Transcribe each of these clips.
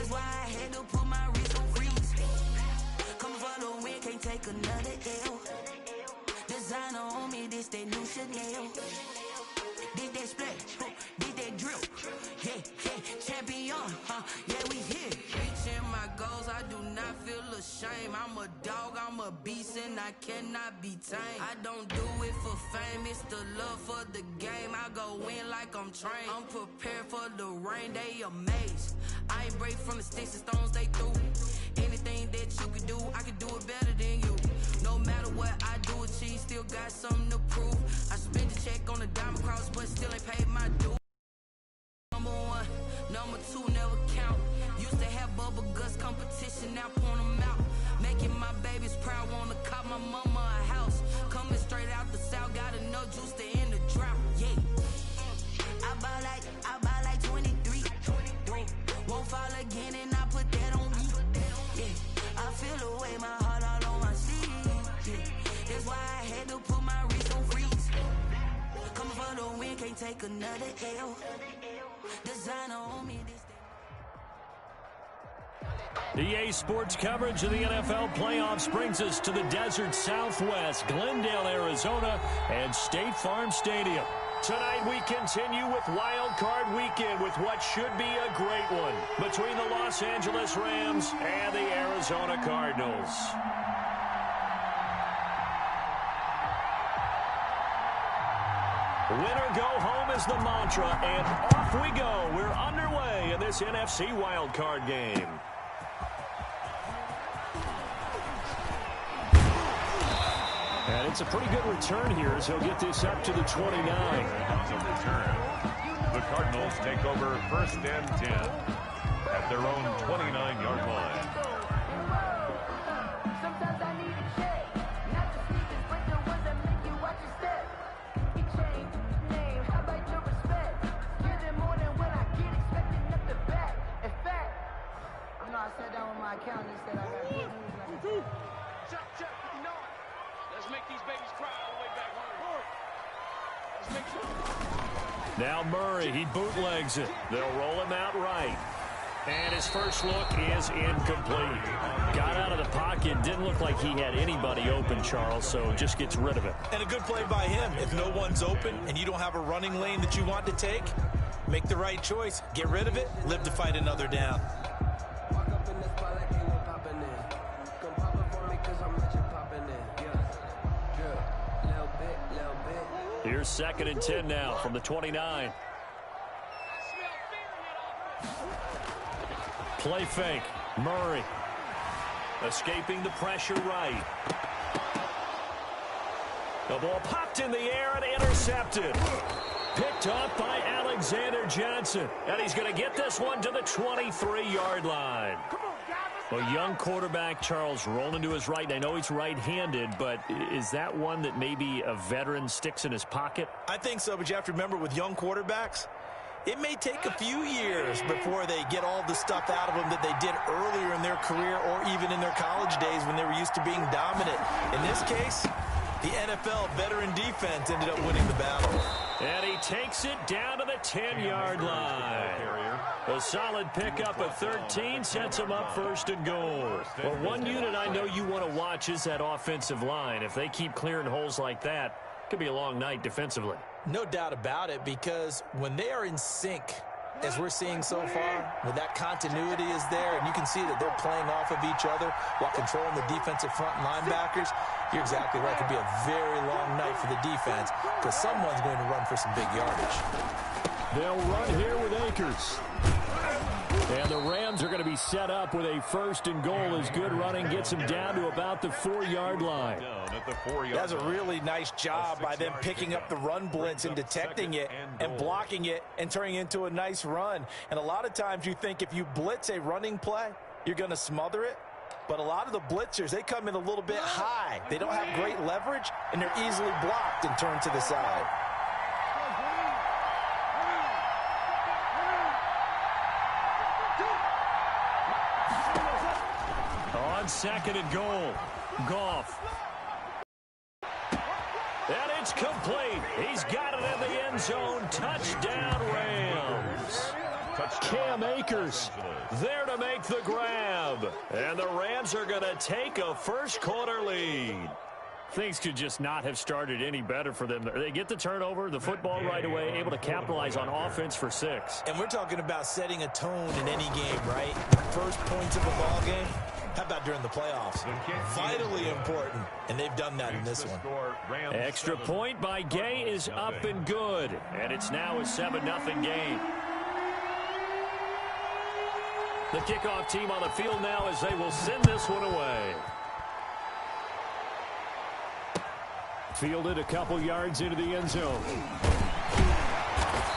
That's why I had to put my wrist on freeze. Coming for the win, can't take another L. Designer on me, this that new Chanel. Did that splash, did that drip. Yeah, champion, yeah, we here. Reaching my goals, I do not feel ashamed. I'm a dog, I'm a beast, and I cannot be tamed. I don't do it for fame, it's the love for the game. I go in like I'm trained. I'm prepared for the rain, they amazed. I ain't break from the sticks and stones they threw. Anything that you can do, I can do it better than you. No matter what I do, achieve, still got something to prove. I spent the check on the diamond cross, but still ain't paid my due. Number one, number two never count. Used to have bubble guts competition, now point them out. Making my babies proud, wanna cop my mama a house. Coming straight out the south, got enough juice to end the drought. Yeah, I buy like 23. Won't fall again, and I put that on me. Yeah, I feel the way, my heart all on my sleeve. Yeah, that's why I had to put my wrist on freeze. Coming for the win, can't take another L. Designer on me, this EA Sports coverage of the NFL playoffs brings us to the desert Southwest, Glendale, Arizona, and State Farm Stadium. Tonight we continue with Wild Card Weekend with what should be a great one between the Los Angeles Rams and the Arizona Cardinals. Winner go home is the mantra, and off we go. We're underway in this NFC Wild Card game. And it's a pretty good return here as he'll get this up to the 29. On the return, the Cardinals take over 1st and 10 at their own 29-yard line. Sometimes I need a check, not the sneakers, but the ones that make you watch your step. He changed name, how about your respect? Give them more than what I get, expecting up the back. In fact, you know, I sat down with my accountant and said I got good news. Like Chuck, you know it. Let's make these babies cry all the way back home. Let's make sure. Now Murray, he bootlegs it. They'll roll him out right. And his first look is incomplete. Got out of the pocket, didn't look like he had anybody open, Charles, so just gets rid of it. And a good play by him. If no one's open and you don't have a running lane that you want to take, make the right choice. Get rid of it, live to fight another down. Here's 2nd and 10 now from the 29. Play fake. Murray. Escaping the pressure right. The ball popped in the air and intercepted. Picked up by Alexander Johnson. And he's going to get this one to the 23-yard line. A young quarterback, Charles, rolling to his right. I know he's right-handed, but is that one that maybe a veteran sticks in his pocket? I think so, but you have to remember with young quarterbacks, it may take a few years before they get all the stuff out of them that they did earlier in their career or even in their college days when they were used to being dominant. In this case, the NFL veteran defense ended up winning the battle. And he takes it down to the 10-yard line. A solid pickup of 13 sets him up 1st and goal. Well, one unit I know you want to watch is that offensive line. If they keep clearing holes like that, it could be a long night defensively. No doubt about it, because when they are in sync, as we're seeing so far, when that continuity is there and you can see that they're playing off of each other while controlling the defensive front linebackers, you're exactly right. It could be a very long night for the defense because someone's going to run for some big yardage. They'll run here with Akers. And the Rams are going to be set up with a 1st and goal as good running gets them down to about the 4-yard line. That's a really nice job by them picking up the run blitz and detecting it and blocking it and turning it into a nice run. And a lot of times you think if you blitz a running play, you're going to smother it. But a lot of the blitzers, they come in a little bit high. They don't have great leverage, and they're easily blocked and turned to the side. On 2nd and goal, Goff. And it's complete. He's got it in the end zone. Touchdown, Rams. Cam Akers there to make the grab. And the Rams are going to take a first quarter lead. Things could just not have started any better for them. They get the turnover, the football right away, able to capitalize on offense for 6. And we're talking about setting a tone in any game, right? First points of a ball game. How about during the playoffs? Vitally important, and they've done that in this one. Extra point by Gay is up and good, and it's now a 7-0 game. The kickoff team on the field now as they will send this one away. Fielded a couple yards into the end zone.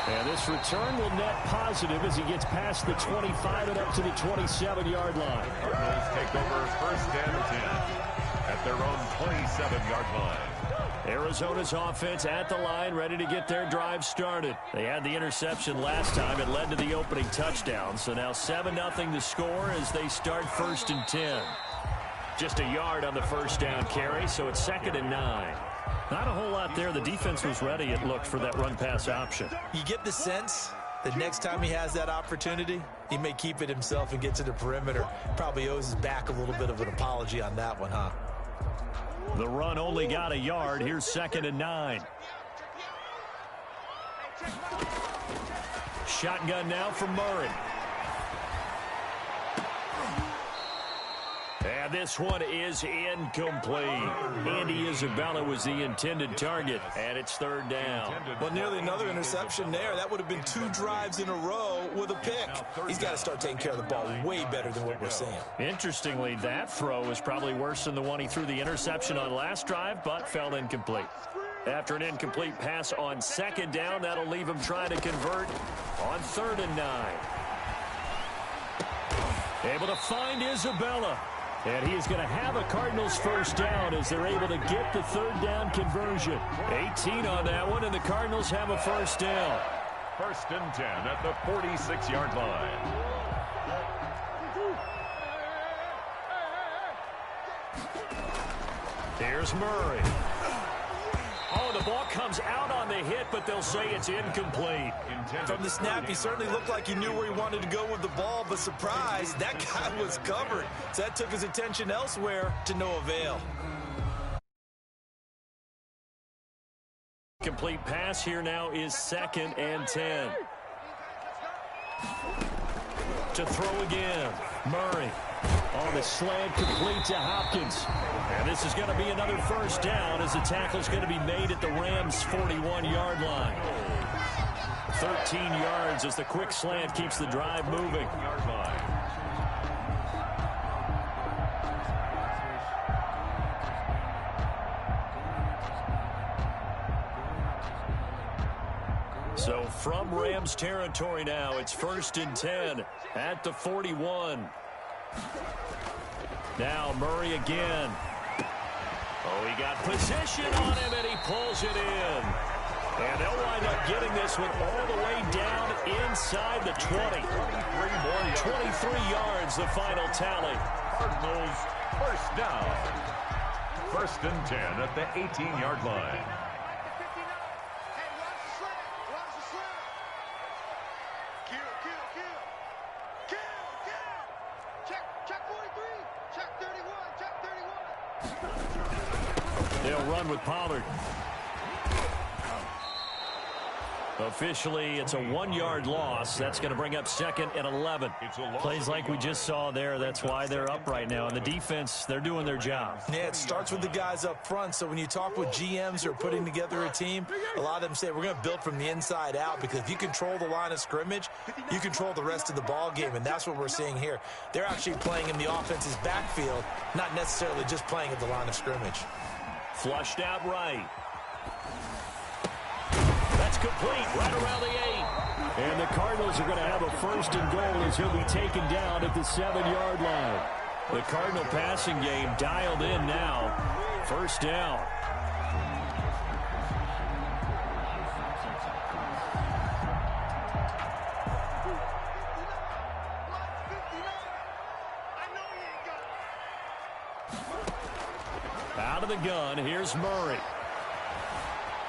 And this return will net positive as he gets past the 25 and up to the 27-yard line. Cardinals take over first and 10 at their own 27-yard line. Arizona's offense at the line, ready to get their drive started. They had the interception last time. It led to the opening touchdown. So now 7-0 the score as they start first and 10. Just a yard on the first down carry, so it's 2nd and 9. Not a whole lot there. The defense was ready, it looked, for that run-pass option. You get the sense that next time he has that opportunity, he may keep it himself and get to the perimeter. Probably owes his back a little bit of an apology on that one, huh? The run only got a yard. Here's 2nd and 9. Shotgun now from Murray. And this one is incomplete. Andy Isabella was the intended target, and it's 3rd down. Well, nearly another interception there. That would have been 2 drives in a row with a pick. He's got to start taking care of the ball way better than what we're seeing. Interestingly, that throw was probably worse than the one he threw the interception on last drive, but fell incomplete. After an incomplete pass on 2nd down, that'll leave him trying to convert on 3rd and 9. Able to find Isabella. And he is going to have a Cardinals first down as they're able to get the 3rd down conversion. 18 on that one, and the Cardinals have a first down. 1st and 10 at the 46-yard line. Here's Murray. Oh, the ball comes out on the hit, but they'll say it's incomplete. From the snap, he certainly looked like he knew where he wanted to go with the ball, but surprise, that guy was covered. So that took his attention elsewhere to no avail. Complete pass here now is 2nd and 10. To throw again, Murray. On the slant, complete to Hopkins. And this is going to be another first down as the tackle's going to be made at the Rams' 41-yard line. 13 yards as the quick slant keeps the drive moving. So from Rams territory now, it's 1st and 10 at the 41. Now Murray again. Oh, he got position on him, and he pulls it in. And they'll wind up getting this one all the way down inside the 20. 23 yards, the final tally. Cardinals first down. 1st and 10 at the 18-yard line. They'll run with Pollard. Officially, it's a 1-yard loss. That's going to bring up 2nd and 11. Plays like we just saw there. That's why they're up right now. And the defense, they're doing their job. Yeah, it starts with the guys up front. So when you talk with GMs who are putting together a team, a lot of them say we're going to build from the inside out, because if you control the line of scrimmage, you control the rest of the ball game. And that's what we're seeing here. They're actually playing in the offense's backfield, not necessarily just playing at the line of scrimmage. Flushed out right. That's complete right around the 8. And the Cardinals are going to have a 1st and goal as he'll be taken down at the 7-yard line. The Cardinal passing game dialed in now. 1st down. Out of the gun, here's Murray.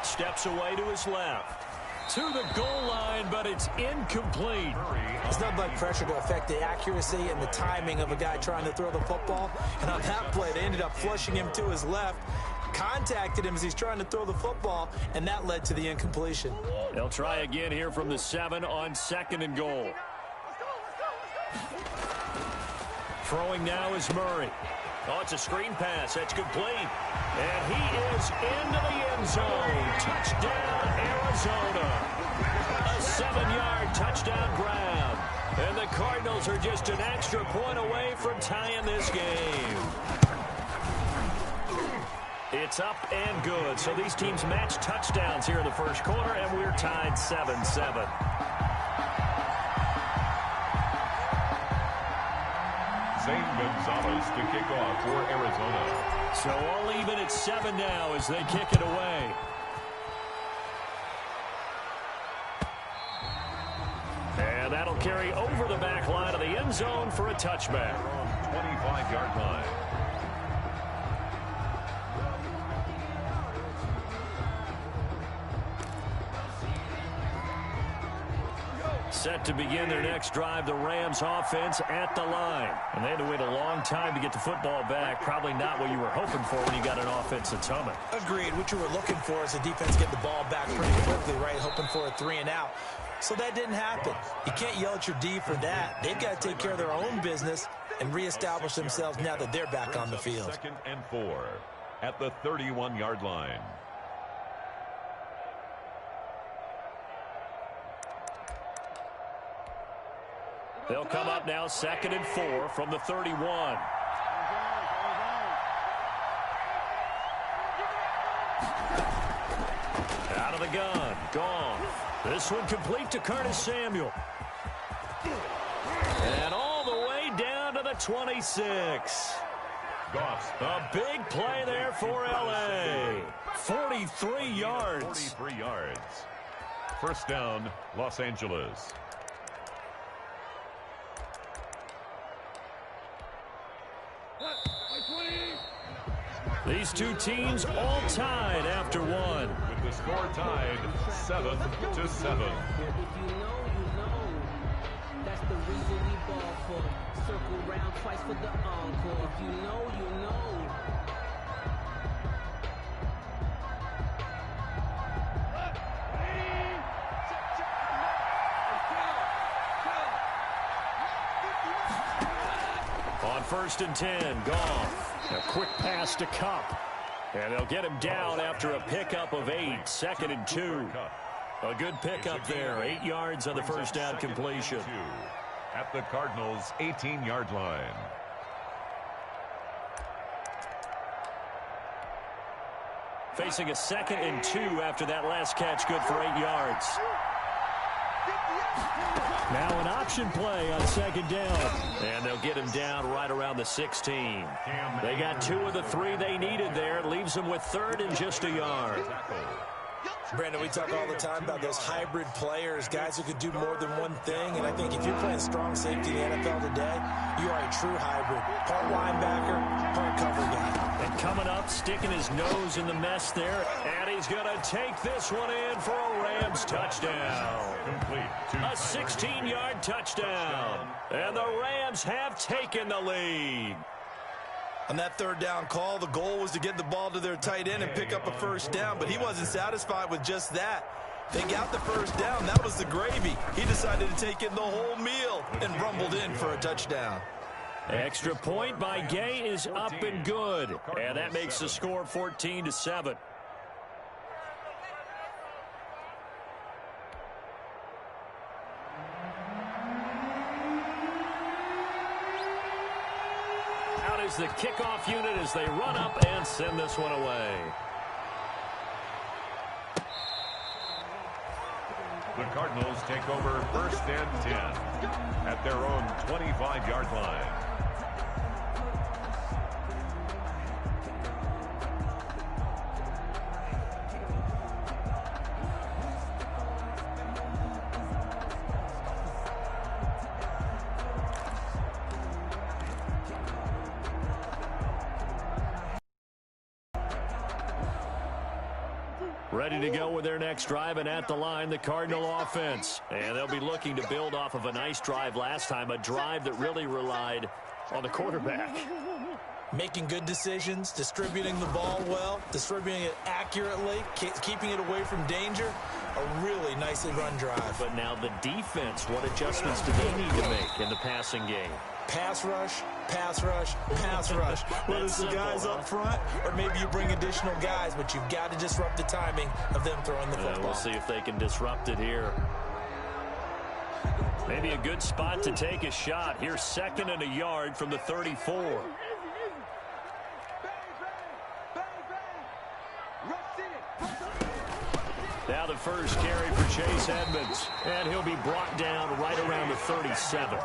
Steps away to his left. to the goal line, but it's incomplete. It's not like pressure to affect the accuracy and the timing of a guy trying to throw the football. And on that play, they ended up flushing him to his left, contacted him as he's trying to throw the football, and that led to the incompletion. They'll try again here from the 7 on 2nd and goal. Throwing now is Murray. Oh, it's a screen pass. That's complete. And he is into the end zone. Touchdown, Arizona. A 7-yard touchdown grab. And the Cardinals are just an extra point away from tying this game. It's up and good. So these teams match touchdowns here in the first quarter, and we're tied 7-7. Zane Gonzalez to kick off for Arizona. So all even at 7 now as they kick it away. And that'll carry over the back line of the end zone for a touchback. 25-yard line. Set to begin their next drive, the Rams offense at the line. And they had to wait a long time to get the football back. Probably not what you were hoping for when you got an offense that's humming. Agreed. What you were looking for is the defense get the ball back pretty quickly, right? Hoping for a 3 and out. So that didn't happen. You can't yell at your D for that. They've got to take care of their own business and reestablish themselves now that they're back on the field. 2nd and 4 at the 31-yard line. They'll come up now 2nd and 4 from the 31. Out of the gun. Gone. This one complete to Curtis Samuel. And all the way down to the 26. A big play there for L.A. 43 yards. 43 yards. First down, Los Angeles. These two teams all tied after one. With the score tied 7-7. If you know, you know. That's the reason we ball for. Circle round twice for the encore. If you know, you know. On 1st and 10, Goff. A quick pass to Kupp. And they'll get him down after a pickup of 8. 2nd and 2. A good pickup there. 8 yards on the first down completion. At the Cardinals' 18-yard line. Facing a 2nd and 2 after that last catch, good for 8 yards. Now an option play on 2nd down. And they'll get him down right around the 16. They got 2 of the 3 they needed there. It leaves them with 3rd and just a yard. Brandon, we talk all the time about those hybrid players, guys who could do more than one thing. And I think if you're playing strong safety in the NFL today, you are a true hybrid. Part linebacker, part cover guy. And coming up, sticking his nose in the mess there. And he's going to take this one in for a Rams touchdown. Complete. A 16-yard touchdown. And the Rams have taken the lead. On that 3rd down call, the goal was to get the ball to their tight end and pick up a first down, but he wasn't satisfied with just that. They got the first down. That was the gravy. He decided to take in the whole meal and rumbled in for a touchdown. Extra point by Gay is up and good. And that makes the score 14-7. Out is the kickoff unit as they run up and send this one away. The Cardinals take over 1st and 10 at their own 25-yard line. Ready to go with their next drive, and at the line, the Cardinal offense. And they'll be looking to build off of a nice drive last time, a drive that really relied on the quarterback. Making good decisions, distributing the ball well, distributing it accurately, keeping it away from danger. A really nicely run drive. But now the defense, what adjustments do they need to make in the passing game? Pass rush, pass rush, pass rush. Whether it's the guys up front or maybe you bring additional guys, but you've got to disrupt the timing of them throwing the football. We'll see if they can disrupt it here. Maybe a good spot to take a shot. Here's 2nd and a yard from the 34. Now the first carry for Chase Edmonds, and he'll be brought down right around the 37.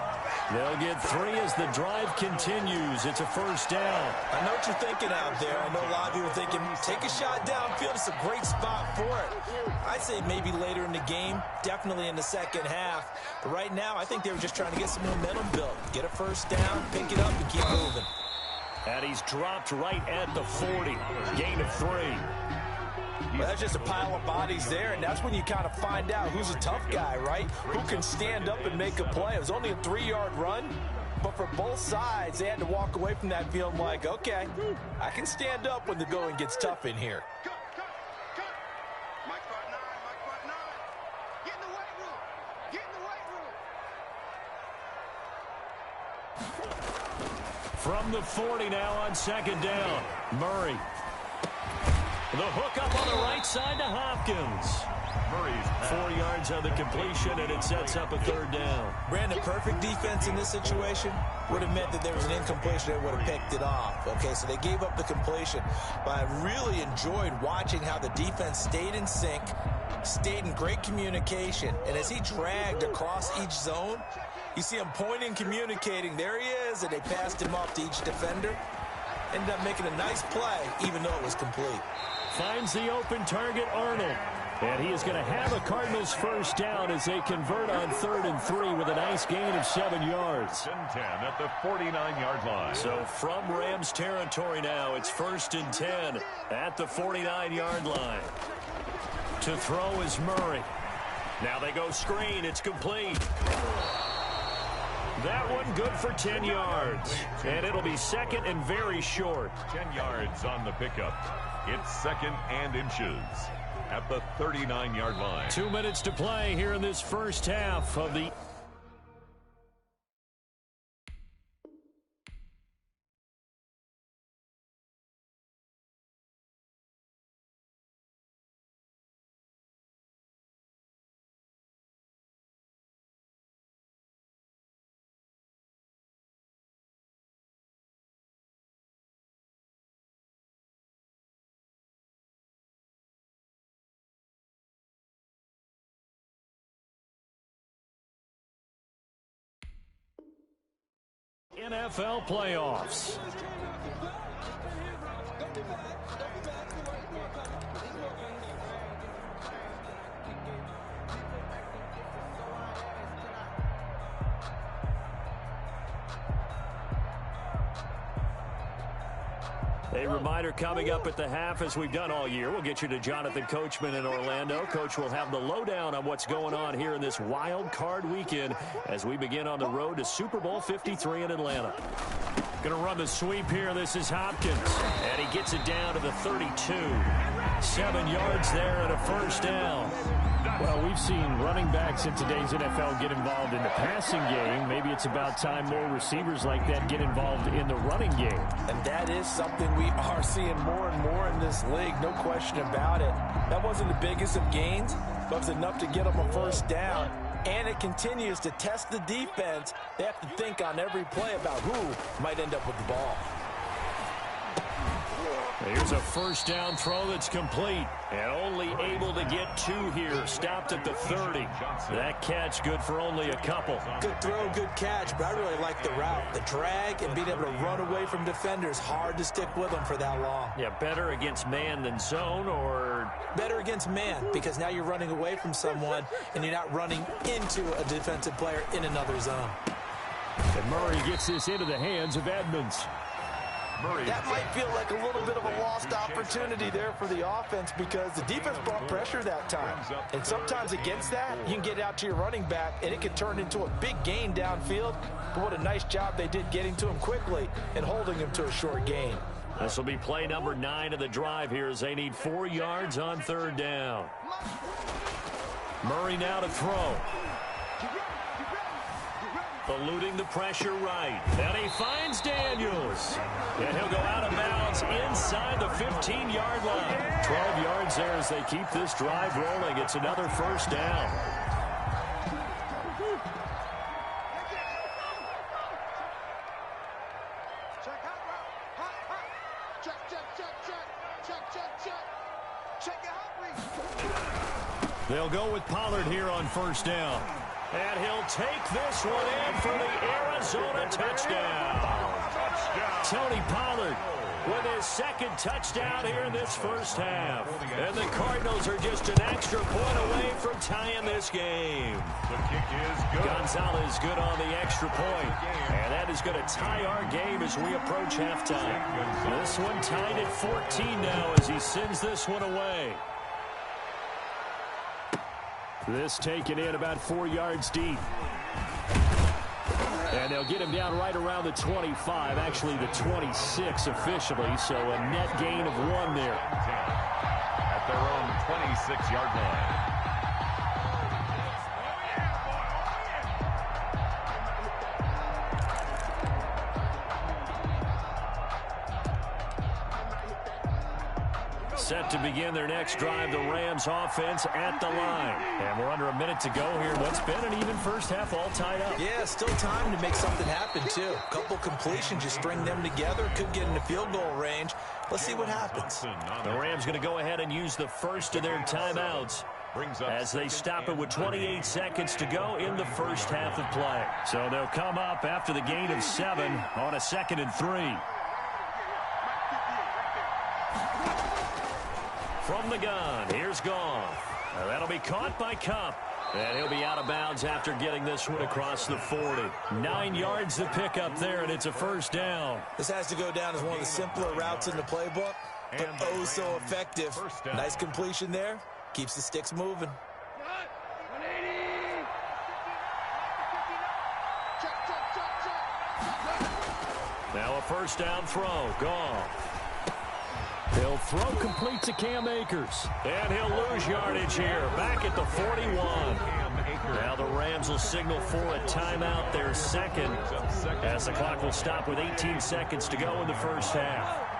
They'll get 3 as the drive continues. It's a first down. I know what you're thinking out there. I know a lot of you are thinking, take a shot downfield. It's a great spot for it. I'd say maybe later in the game, definitely in the second half. But right now, I think they were just trying to get some momentum built. Get a first down, pick it up, and keep moving. And he's dropped right at the 40. Gain of 3. Well, that's just a pile of bodies there, and that's when you kind of find out who's a tough guy, right? Who can stand up and make a play. It was only a 3-yard run, but for both sides, they had to walk away from that feeling like, okay, I can stand up when the going gets tough in here. From the 40 now on 2nd down, Murray. The hook up on the right side to Hopkins. Murray's 4 yards on the completion, and it sets up a 3rd down. Brandon, perfect defense in this situation would have meant that there was an incompletion that would have picked it off. Okay, so they gave up the completion. But I really enjoyed watching how the defense stayed in sync, stayed in great communication. And as he dragged across each zone, you see him pointing, communicating. There he is, and they passed him off to each defender. Ended up making a nice play, even though it was complete. Finds the open target, Arnold. And he is going to have a Cardinals first down as they convert on 3rd and 3 with a nice gain of 7 yards. 10 at the 49-yard line. So from Rams territory now, it's 1st and 10 at the 49-yard line. To throw is Murray. Now they go screen. It's complete. That one good for 10 yards. And it'll be 2nd and very short. 10 yards on the pickup. It's 2nd and inches at the 39-yard line. 2 minutes to play here in this first half of the... NFL playoffs. A reminder coming up at the half, as we've done all year. We'll get you to Jonathan Coachman in Orlando. Coach will have the lowdown on what's going on here in this wild card weekend as we begin on the road to Super Bowl 53 in Atlanta. Going to run the sweep here. This is Hopkins. And he gets it down to the 32. 7 yards there and a first down. Well, we've seen running backs in today's NFL get involved in the passing game. Maybe it's about time more receivers like that get involved in the running game. And that is something we are seeing more and more in this league, no question about it. That wasn't the biggest of gains, but it was enough to get them a first down. And it continues to test the defense. They have to think on every play about who might end up with the ball. Here's a first down throw that's complete and only able to get 2 here. Stopped at the 30. That catch good for only a couple. Good throw, good catch, but I really like the route. The drag and being able to run away from defenders. Hard to stick with them for that long. Yeah, better against man than zone, or? Better against man, because now you're running away from someone and you're not running into a defensive player in another zone. And Murray gets this into the hands of Edmonds. That might feel like a little bit of a lost opportunity there for the offense because the defense brought pressure that time. And sometimes against that, you can get out to your running back, and it can turn into a big gain downfield. But what a nice job they did getting to him quickly and holding him to a short gain. This will be play number 9 of the drive here as they need 4 yards on 3rd down. Murray now to throw. Eluding the pressure right. And he finds Daniels. And he'll go out of bounds inside the 15-yard line. 12 yards there as they keep this drive rolling. It's another 1st down. They'll go with Pollard here on 1st down. And he'll take this one in for the Arizona touchdown. Tony Pollard with his 2nd touchdown here in this 1st half. And the Cardinals are just an extra point away from tying this game. The kick is good. Gonzalez good on the extra point. And that is going to tie our game as we approach halftime. This one tied at 14 now as he sends this one away. This taken in about 4 yards deep. And they'll get him down right around the 25, actually the 26 officially, so a net gain of 1 there. At their own 26-yard line. Set to begin their next drive, the Rams offense at the line. And we're under a minute to go here. What's been an even 1st half all tied up. Yeah, still time to make something happen, too. A couple completions, you string them together, could get into field goal range. Let's see what happens. The Rams going to go ahead and use the 1st of their timeouts as they stop it with 28 seconds to go in the 1st half of play. So they'll come up after the gain of 7 on a 2nd and 3. From the gun, here's Goff. That'll be caught by Kupp. And he'll be out of bounds after getting this one across the 40. 9 yards to pick up there, and it's a 1st down. This has to go down as one of the simpler routes in the playbook, but oh so effective. Nice completion there. Keeps the sticks moving. Now a 1st down throw. Goff. He'll throw complete to Cam Akers. And he'll lose yardage here. Back at the 41. Now the Rams will signal for a timeout, their 2nd, as the clock will stop with 18 seconds to go in the 1st half.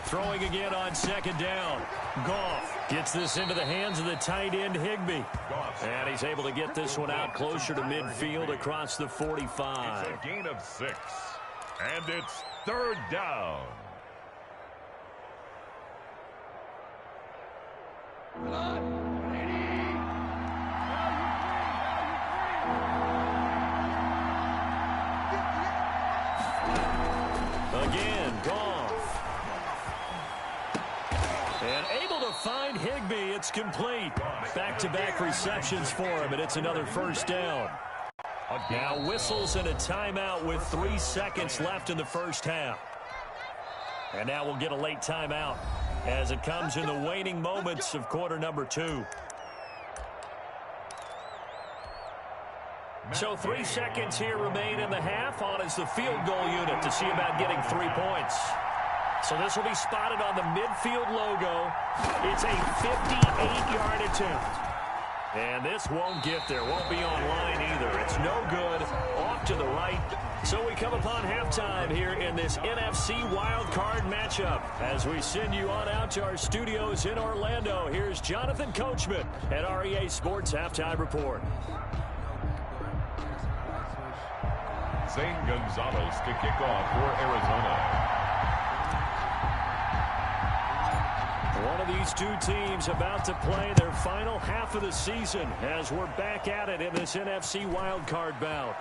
Throwing again on 2nd down. Goff gets this into the hands of the tight end Higbee. And he's able to get this one out closer to midfield across the 45. It's a gain of 6. And it's 3rd down. Again, Goff. And able to find Higbee. It's complete. Back-to-back receptions for him, and it's another 1st down. Now whistles and a timeout with 3 seconds left in the 1st half. And now we'll get a late timeout as it comes in the waning moments of quarter number 2. So 3 seconds here remain in the half. On is the field goal unit to see about getting 3 points. So this will be spotted on the midfield logo. It's a 58-yard attempt. And this won't get there. Won't be online either. It's no good. Off to the right. So we come upon halftime here in this NFC wildcard matchup. As we send you on out to our studios in Orlando, here's Jonathan Coachman at REA Sports Halftime Report. Zane Gonzalez to kick off for Arizona. One of these two teams about to play their final half of the season as we're back at it in this NFC wildcard bout.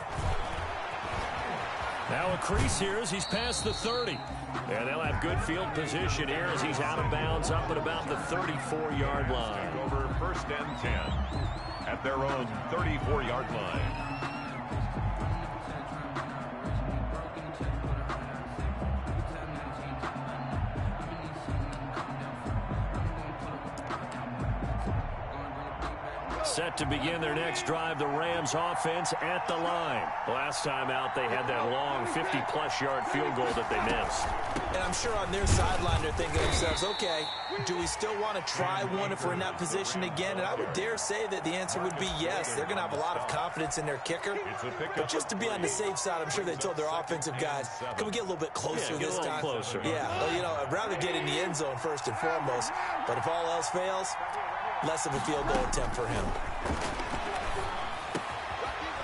Now a crease here as he's past the 30. And they'll have good field position here as he's out of bounds up at about the 34-yard line. Over 1st and 10. at their own 34-yard line. Set to begin their next drive, the Rams offense at the line. Last time out, they had that long 50-plus yard field goal that they missed. And I'm sure on their sideline they're thinking to themselves, okay, do we still want to try one if we're in that position again? And I would dare say that the answer would be yes. They're going to have a lot of confidence in their kicker. But just to be on the safe side, I'm sure they told their offensive guys, can we get a little bit closer this time? Closer. Yeah, well, you know, I'd rather get in the end zone first and foremost. But if all else fails, less of a field goal attempt for him.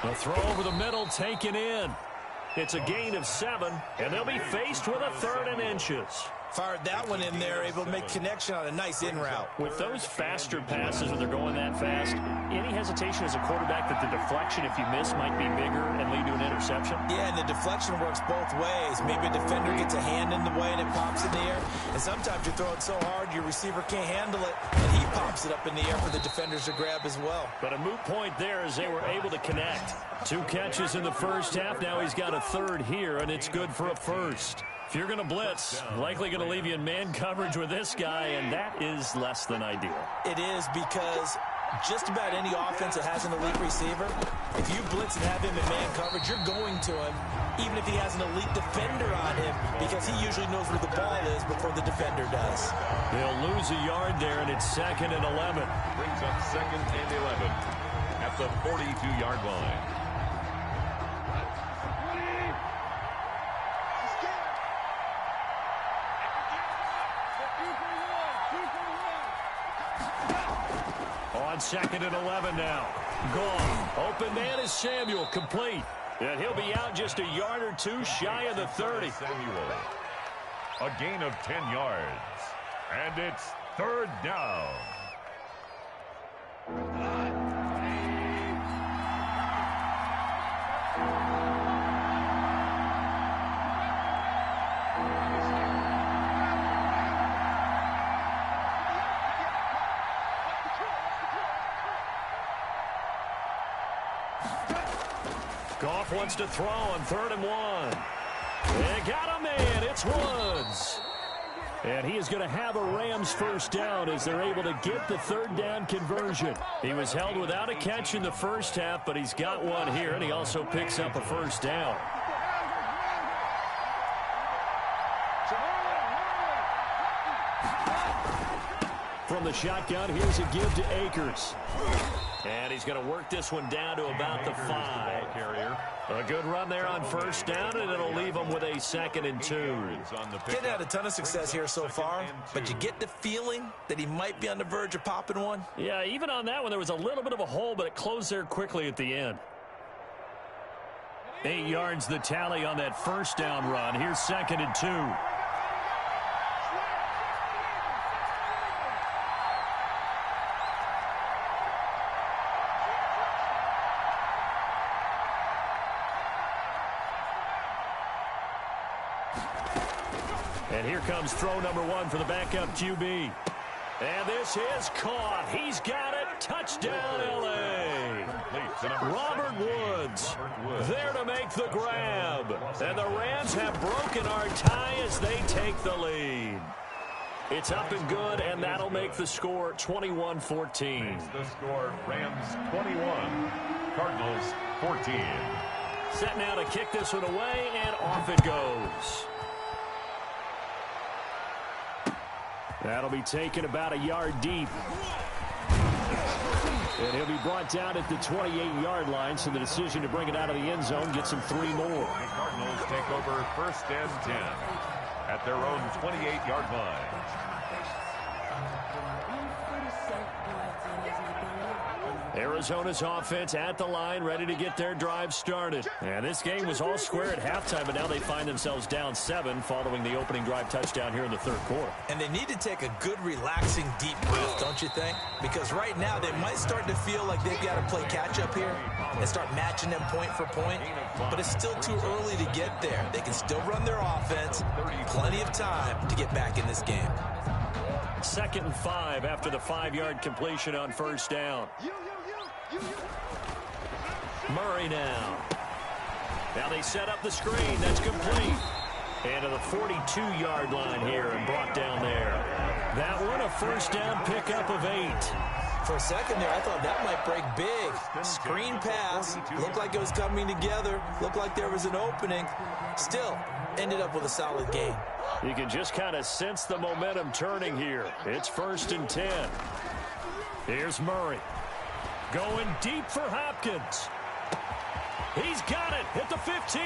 A throw over the middle taken in. It's a gain of 7, and they'll be faced with a 3rd and inches. Fired that one in there, able to make connection on a nice in route. With those faster passes when they're going that fast, any hesitation as a quarterback that the deflection, if you miss, might be bigger and lead to an interception? Yeah, and the deflection works both ways. Maybe a defender gets a hand in the way and it pops in the air. And sometimes you're throwing so hard your receiver can't handle it, and he pops it up in the air for the defenders to grab as well. But a moot point there as they were able to connect. 2 catches in the first half. Now he's got a 3rd here, and it's good for a 1st. If you're going to blitz, likely going to leave you in man coverage with this guy, and that is less than ideal. It is, because just about any offense that has an elite receiver, if you blitz and have him in man coverage, you're going to him, even if he has an elite defender on him, because he usually knows where the ball is before the defender does. They'll lose a yard there, and it's 2nd and 11. Brings up 2nd and 11 at the 42-yard line. On 2nd and 11 now. Gone. Open man is Samuel. Complete. And he'll be out just a yard or 2 shy of the 30. Samuel. A gain of 10 yards. And it's 3rd down. Goff wants to throw on 3rd and 1. They got a man. It's Woods. And he is going to have a Rams 1st down as they're able to get the 3rd down conversion. He was held without a catch in the first half, but he's got one here, and he also picks up a 1st down. From the shotgun, here's a give to Akers. And he's going to work this one down to about the 5. A good run there on 1st down, and it'll leave him with a 2nd and 2. Kid had a ton of success here so far, but you get the feeling that he might be on the verge of popping one. Yeah, even on that one, there was a little bit of a hole, but it closed there quickly at the end. 8 yards the tally on that 1st down run. Here's 2nd and 2. And here comes throw number 1 for the backup QB. And this is caught. He's got it. Touchdown, L.A. Robert Woods there to make the grab. And the Rams have broken our tie as they take the lead. It's up and good, and that'll make the score 21-14. The score, Rams 21, Cardinals 14. Set now to kick this one away, and off it goes. That'll be taken about a yard deep. And he'll be brought down at the 28-yard line, so the decision to bring it out of the end zone gets him 3 more. The Cardinals take over 1st and 10 at their own 28-yard line. Arizona's offense at the line, ready to get their drive started. And this game was all square at halftime, but now they find themselves down 7 following the opening drive touchdown here in the 3rd quarter. And they need to take a good, relaxing, deep breath, don't you think? Because right now they might start to feel like they've got to play catch-up here and start matching them point for point. But it's still too early to get there. They can still run their offense. Plenty of time to get back in this game. 2nd and 5 after the 5-yard completion on 1st down. Murray now. Now they set up the screen. That's complete. And to the 42-yard line here and brought down there. That one a first down pickup of 8. For a second there, I thought that might break big. Screen pass. Looked like it was coming together. Looked like there was an opening. Still, ended up with a solid gain. You can just kind of sense the momentum turning here. It's 1st and 10. Here's Murray. Going deep for Hopkins. He's got it at the 15.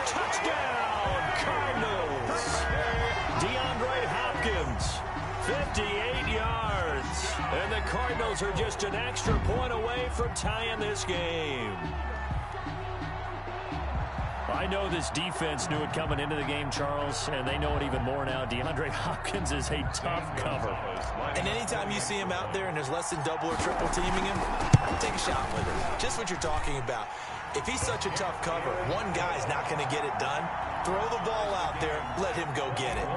Touchdown, Cardinals. DeAndre Hopkins, 58 yards. And the Cardinals are just an extra point away from tying this game. I know this defense knew it coming into the game, Charles, and they know it even more now. DeAndre Hopkins is a tough cover. And anytime you see him out there and there's less than double or triple teaming him, take a shot with him. Just what you're talking about. If he's such a tough cover, one guy's not going to get it done. Throw the ball out there, let him go get it.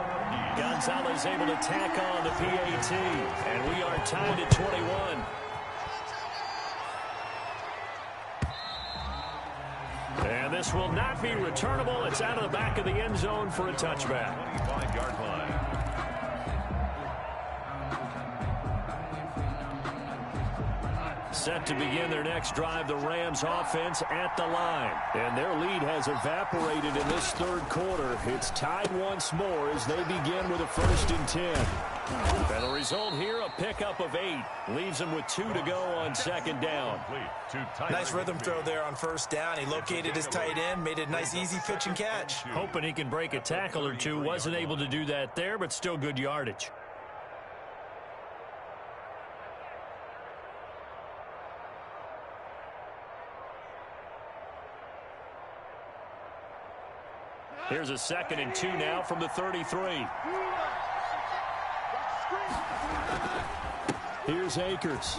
Gonzalez able to tack on the PAT, and we are tied at 21. And this will not be returnable. It's out of the back of the end zone for a touchback. 25-yard line. Set to begin their next drive, the Rams offense at the line. And their lead has evaporated in this third quarter. It's tied once more as they begin with a 1st and 10. And the result here, a pickup of 8. Leaves them with 2 to go on 2nd down. Nice rhythm throw there on 1st down. He located his tight end, made it a nice, easy pitch and catch. Hoping he can break a tackle or two. Wasn't able to do that there, but still good yardage. Here's a 2nd and 2 now from the 33. Here's Akers.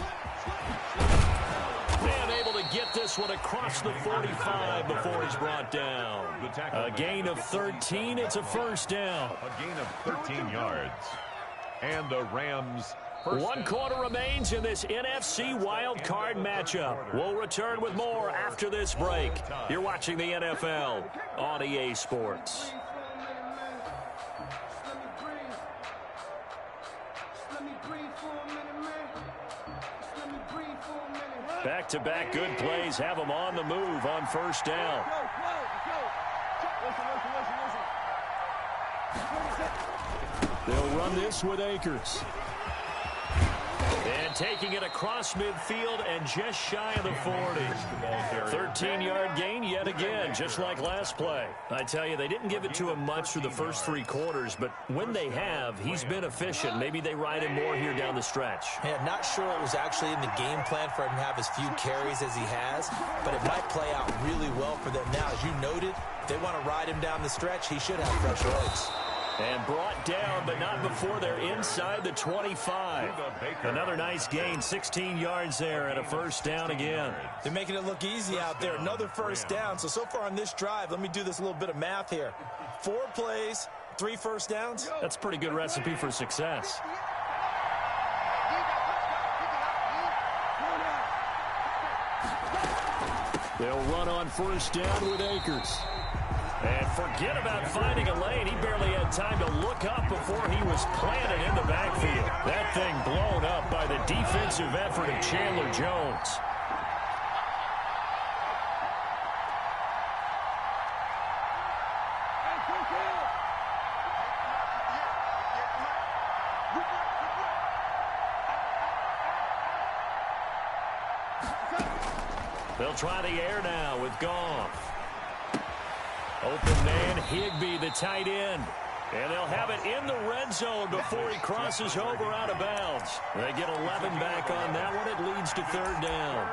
And able to get this one across the 45 before it's brought down. A gain of 13. It's a 1st down. A gain of 13 yards. And the Rams. One quarter remains in this NFC wild card matchup. We'll return with more after this break. You're watching the NFL on EA Sports. Back-to-back good plays have them on the move on 1st down. They'll run this with Akers. And taking it across midfield and just shy of the 40. 13-yard gain yet again, just like last play. I tell you, they didn't give it to him much through the first 3 quarters, but when they have, he's been efficient. Maybe they ride him more here down the stretch. Yeah, not sure it was actually in the game plan for him to have as few carries as he has, but it might play out really well for them now. As you noted, if they want to ride him down the stretch, he should have fresh legs. And brought down, but not before they're inside the 25. Another nice gain, 16 yards there, and a 1st down again. They're making it look easy out there. Another 1st down. So far on this drive, let me do this little bit of math here. 4 plays, 3 1st downs. That's a pretty good recipe for success. They'll run on 1st down with Akers. And forget about finding a lane. He barely had time to look up before he was planted in the backfield. That thing blown up by the defensive effort of Chandler Jones. They'll try the air now with Goff. Open man, Higbee, the tight end. And they'll have it in the red zone before he crosses over out of bounds. They get 11 back on that one. It leads to 3rd down.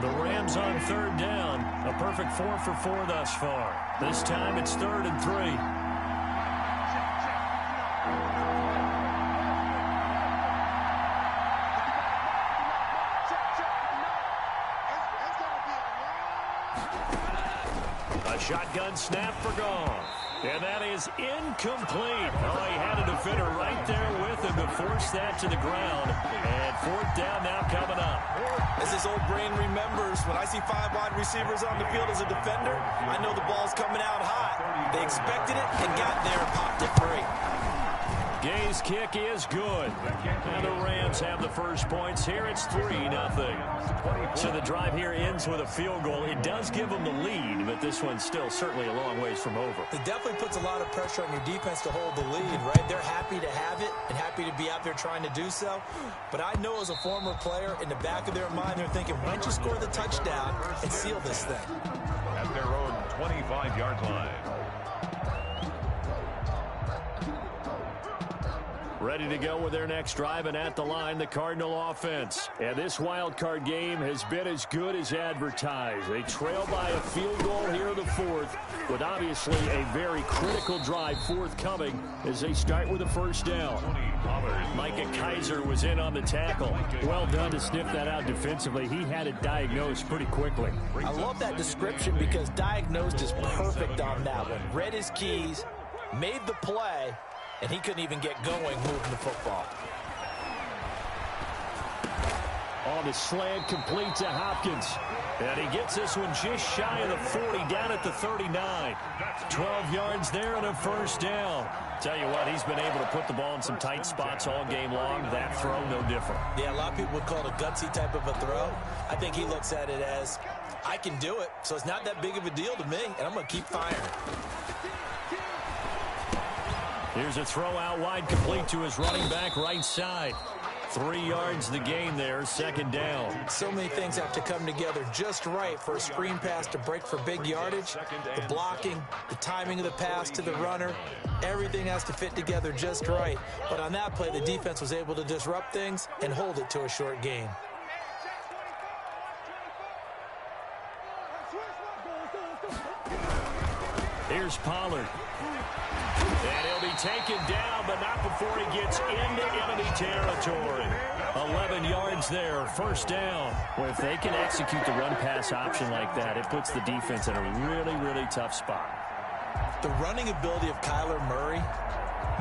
The Rams on 3rd down. A perfect 4 for 4 thus far. This time it's 3rd and 3. Shotgun snap for Goff. And that is incomplete. Oh, he had a defender right there with him to force that to the ground. And 4th down now coming up. As his old brain remembers, when I see 5 wide receivers on the field as a defender, I know the ball's coming out hot. They expected it and got there and popped it free. Gay's kick is good. And the Rams have the first points here. It's 3-0. So the drive here ends with a field goal. It does give them the lead, but this one's still certainly a long ways from over. It definitely puts a lot of pressure on your defense to hold the lead, right? They're happy to have it and happy to be out there trying to do so. But I know as a former player, in the back of their mind, they're thinking, why don't you score the touchdown and seal this thing? At their own 25-yard line. Ready to go with their next drive, and at the line, the Cardinal offense. And this wild card game has been as good as advertised. They trail by a field goal here in the 4th, with obviously a very critical drive forthcoming as they start with a first down. Micah Kaiser was in on the tackle. Well done to sniff that out defensively. He had it diagnosed pretty quickly. I love that description because diagnosed is perfect on that one. Read his keys, made the play, and he couldn't even get going moving the football. On the slant, complete to Hopkins. And he gets this one just shy of the 40, down at the 39. 12 yards there and a first down. Tell you what, he's been able to put the ball in some tight spots all game long. That throw, no different. Yeah, a lot of people would call it a gutsy type of a throw. I think he looks at it as, I can do it, so it's not that big of a deal to me, and I'm going to keep firing. Here's a throw out wide, complete to his running back right side. 3 yards the gain there, second down. So many things have to come together just right for a screen pass to break for big yardage. The blocking, the timing of the pass to the runner, everything has to fit together just right. But on that play, the defense was able to disrupt things and hold it to a short gain. Here's Pollard. And he'll be taken down, but not before he gets into enemy territory. 11 yards there, first down. Well, if they can execute the run-pass option like that, it puts the defense in a really, really tough spot. The running ability of Kyler Murray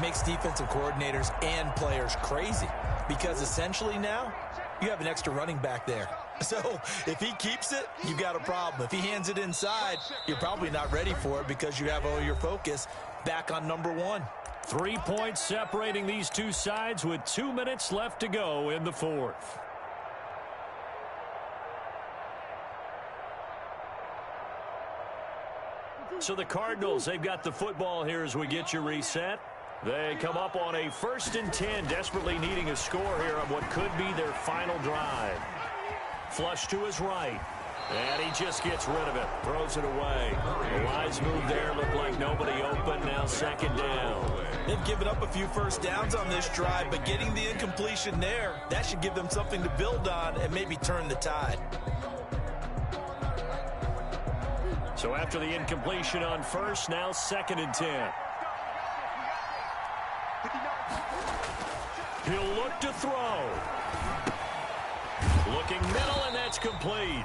makes defensive coordinators and players crazy because essentially now you have an extra running back there. So if he keeps it, you got a problem. If he hands it inside, you're probably not ready for it because you have all your focus back on number one. 3 points separating these two sides with 2 minutes left to go in the 4th. So the Cardinals, they've got the football here as we get you reset. They come up on a 1st and 10, desperately needing a score here on what could be their final drive. Flush to his right. And he just gets rid of it. Throws it away. The wise move there. Looked like nobody open. Now second down. They've given up a few first downs on this drive, but getting the incompletion there, that should give them something to build on and maybe turn the tide. So after the incompletion on first, now 2nd and 10. He'll look to throw. Looking middle, and that's complete.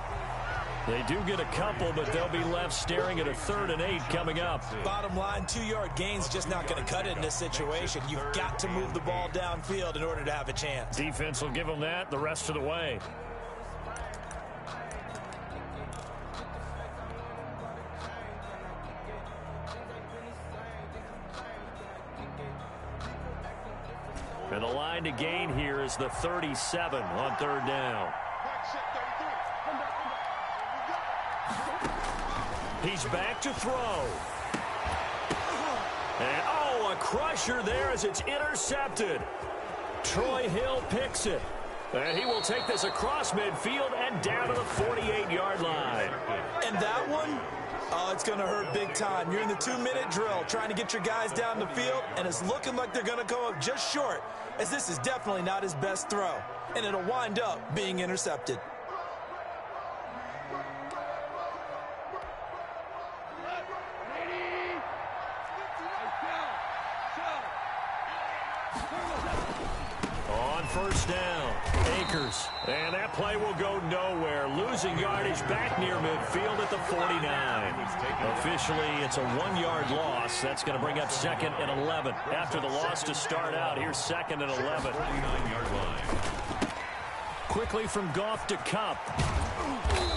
They do get a couple, but they'll be left staring at a 3rd and 8 coming up. Bottom line, 2-yard gain's just not going to cut it in this situation. You've got to move the ball downfield in order to have a chance. Defense will give them that the rest of the way. And the line to gain here is the 37 on 3rd down. He's back to throw. And, oh, a crusher there as it's intercepted. Troy Hill picks it. And he will take this across midfield and down to the 48-yard line. And that one, oh, it's going to hurt big time. You're in the 2-minute drill trying to get your guys down the field, and it's looking like they're going to come up just short, as this is definitely not his best throw. And it'll wind up being intercepted. First down, Akers. And that play will go nowhere. Losing yardage back near midfield at the 49. Officially, it's a 1-yard loss. That's going to bring up 2nd and 11. After the loss to start out, here's 2nd and 11. 49-yard line. quickly from Goff to Kupp.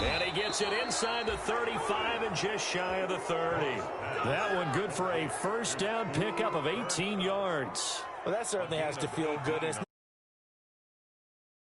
And he gets it inside the 35 and just shy of the 30. That one good for a first down pickup of 18 yards. Well, that certainly has to feel good.